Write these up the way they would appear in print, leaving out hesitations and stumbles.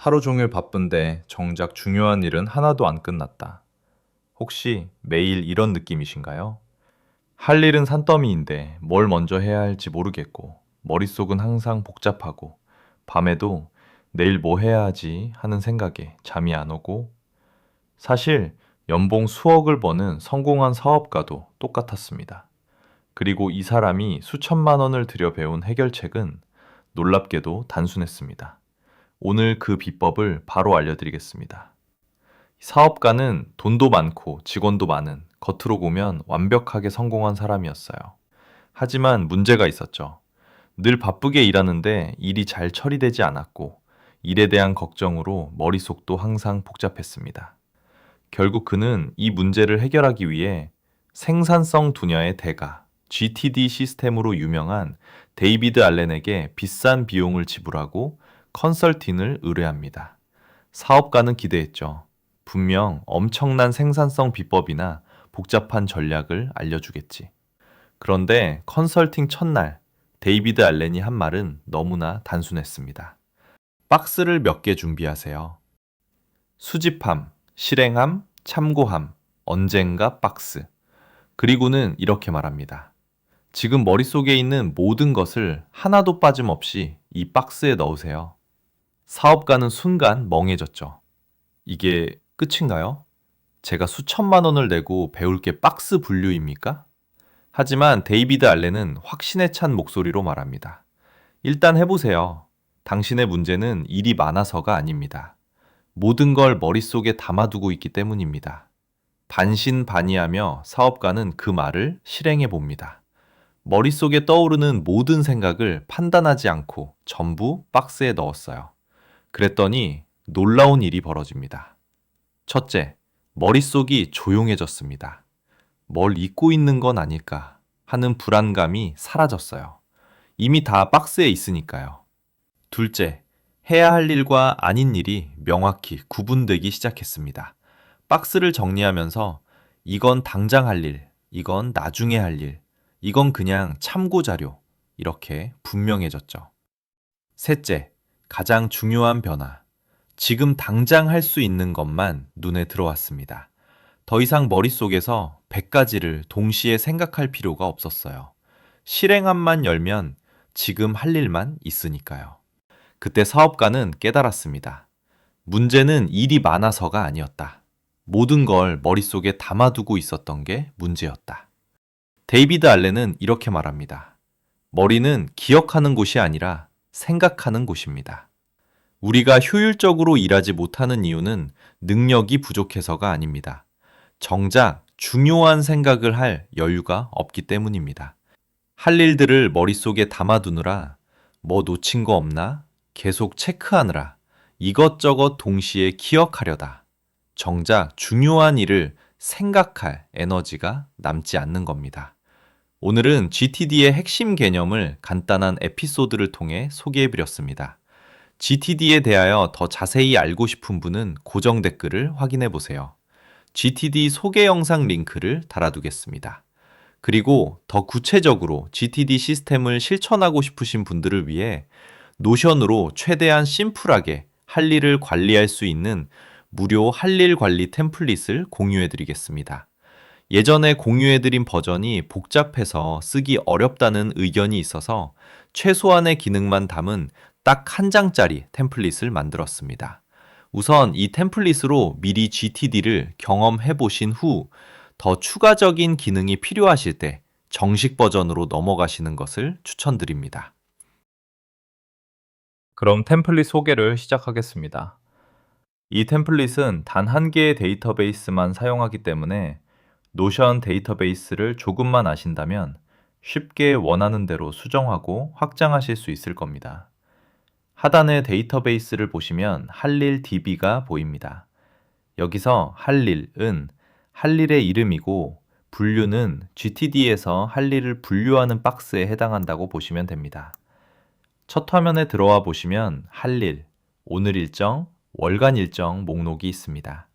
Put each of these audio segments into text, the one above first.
하루 종일 바쁜데 정작 중요한 일은 하나도 안 끝났다. 혹시 매일 이런 느낌이신가요? 할 일은 산더미인데 뭘 먼저 해야 할지 모르겠고, 머릿속은 항상 복잡하고, 밤에도 내일 뭐 해야 하지 하는 생각에 잠이 안 오고, 사실 연봉 수억을 버는 성공한 사업가도 똑같았습니다. 그리고 이 사람이 수천만 원을 들여 배운 해결책은 놀랍게도 단순했습니다. 오늘 그 비법을 바로 알려드리겠습니다. 사업가는 돈도 많고 직원도 많은, 겉으로 보면 완벽하게 성공한 사람이었어요. 하지만 문제가 있었죠. 늘 바쁘게 일하는데 일이 잘 처리되지 않았고, 일에 대한 걱정으로 머릿속도 항상 복잡했습니다. 결국 그는 이 문제를 해결하기 위해 생산성 분야의 대가, GTD 시스템으로 유명한 데이비드 알렌에게 비싼 비용을 지불하고 컨설팅을 의뢰합니다. 사업가는 기대했죠. 분명 엄청난 생산성 비법이나 복잡한 전략을 알려주겠지. 그런데 컨설팅 첫날, 데이비드 알렌이 한 말은 너무나 단순했습니다. 박스를 몇 개 준비하세요. 수집함, 실행함, 참고함, 언젠가 박스. 그리고는 이렇게 말합니다. 지금 머릿속에 있는 모든 것을 하나도 빠짐없이 이 박스에 넣으세요. 사업가는 순간 멍해졌죠. 이게 끝인가요? 제가 수천만 원을 내고 배울 게 박스 분류입니까? 하지만 데이비드 알렌은 확신에 찬 목소리로 말합니다. 일단 해보세요. 당신의 문제는 일이 많아서가 아닙니다. 모든 걸 머릿속에 담아두고 있기 때문입니다. 반신반의하며 사업가는 그 말을 실행해 봅니다. 머릿속에 떠오르는 모든 생각을 판단하지 않고 전부 박스에 넣었어요. 그랬더니 놀라운 일이 벌어집니다. 첫째, 머릿속이 조용해졌습니다. 뭘 잊고 있는 건 아닐까 하는 불안감이 사라졌어요. 이미 다 박스에 있으니까요. 둘째, 해야 할 일과 아닌 일이 명확히 구분되기 시작했습니다. 박스를 정리하면서 이건 당장 할 일, 이건 나중에 할 일, 이건 그냥 참고 자료, 이렇게 분명해졌죠. 셋째, 가장 중요한 변화. 지금 당장 할 수 있는 것만 눈에 들어왔습니다. 더 이상 머릿속에서 100가지를 동시에 생각할 필요가 없었어요. 실행함만 열면 지금 할 일만 있으니까요. 그때 사업가는 깨달았습니다. 문제는 일이 많아서가 아니었다. 모든 걸 머릿속에 담아두고 있었던 게 문제였다. 데이비드 알렌은 이렇게 말합니다. 머리는 기억하는 곳이 아니라 생각하는 곳입니다. 우리가 효율적으로 일하지 못하는 이유는 능력이 부족해서가 아닙니다. 정작 중요한 생각을 할 여유가 없기 때문입니다. 할 일들을 머릿속에 담아두느라 뭐 놓친 거 없나? 계속 체크하느라 이것저것 동시에 기억하려다. 정작 중요한 일을 생각할 에너지가 남지 않는 겁니다. 오늘은 GTD의 핵심 개념을 간단한 에피소드를 통해 소개해드렸습니다. GTD에 대하여 더 자세히 알고 싶은 분은 고정 댓글을 확인해 보세요. GTD 소개 영상 링크를 달아두겠습니다. 그리고 더 구체적으로 GTD 시스템을 실천하고 싶으신 분들을 위해 노션으로 최대한 심플하게 할 일을 관리할 수 있는 무료 할 일 관리 템플릿을 공유해 드리겠습니다. 예전에 공유해드린 버전이 복잡해서 쓰기 어렵다는 의견이 있어서 최소한의 기능만 담은 딱 한 장짜리 템플릿을 만들었습니다. 우선 이 템플릿으로 미리 GTD를 경험해 보신 후 더 추가적인 기능이 필요하실 때 정식 버전으로 넘어가시는 것을 추천드립니다. 그럼 템플릿 소개를 시작하겠습니다. 이 템플릿은 단 한 개의 데이터베이스만 사용하기 때문에 노션 데이터베이스를 조금만 아신다면 쉽게 원하는 대로 수정하고 확장하실 수 있을 겁니다. 하단의 데이터베이스를 보시면 할일 DB가 보입니다. 여기서 할 일은 할 일의 이름이고 분류는 GTD에서 할 일을 분류하는 박스에 해당한다고 보시면 됩니다. 첫 화면에 들어와 보시면 할 일, 오늘 일정, 월간 일정 목록이 있습니다.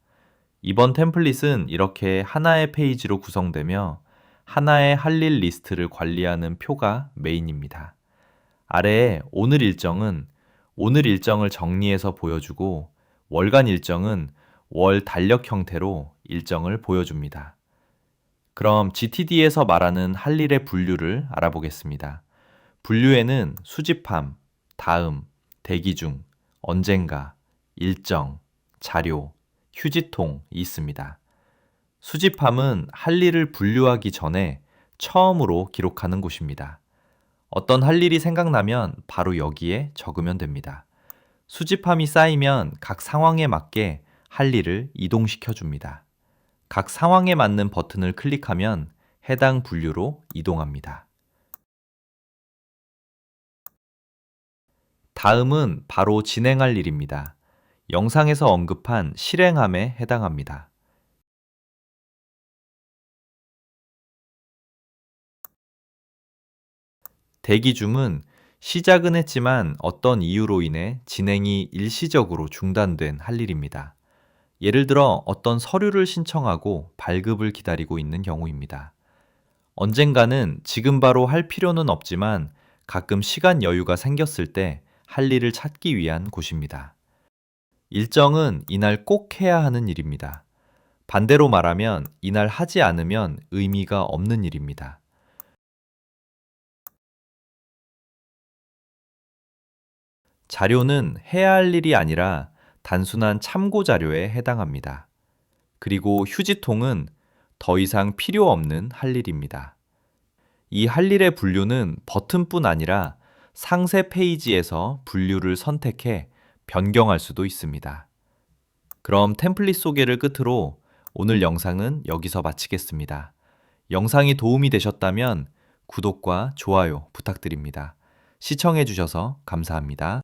이번 템플릿은 이렇게 하나의 페이지로 구성되며 하나의 할 일 리스트를 관리하는 표가 메인입니다. 아래에 오늘 일정은 오늘 일정을 정리해서 보여주고 월간 일정은 월 달력 형태로 일정을 보여줍니다. 그럼 GTD에서 말하는 할 일의 분류를 알아보겠습니다. 분류에는 수집함, 다음, 대기 중, 언젠가, 일정, 자료, 휴지통이 있습니다. 수집함은 할 일을 분류하기 전에 처음으로 기록하는 곳입니다. 어떤 할 일이 생각나면 바로 여기에 적으면 됩니다. 수집함이 쌓이면 각 상황에 맞게 할 일을 이동시켜 줍니다. 각 상황에 맞는 버튼을 클릭하면 해당 분류로 이동합니다. 다음은 바로 진행할 일입니다. 영상에서 언급한 실행함에 해당합니다. 대기 중은 시작은 했지만 어떤 이유로 인해 진행이 일시적으로 중단된 할 일입니다. 예를 들어 어떤 서류를 신청하고 발급을 기다리고 있는 경우입니다. 언젠가는 지금 바로 할 필요는 없지만 가끔 시간 여유가 생겼을 때 할 일을 찾기 위한 곳입니다. 일정은 이날 꼭 해야 하는 일입니다. 반대로 말하면 이날 하지 않으면 의미가 없는 일입니다. 자료는 해야 할 일이 아니라 단순한 참고 자료에 해당합니다. 그리고 휴지통은 더 이상 필요 없는 할 일입니다. 이 할 일의 분류는 버튼뿐 아니라 상세 페이지에서 분류를 선택해 변경할 수도 있습니다. 그럼 템플릿 소개를 끝으로 오늘 영상은 여기서 마치겠습니다. 영상이 도움이 되셨다면 구독과 좋아요 부탁드립니다. 시청해 주셔서 감사합니다.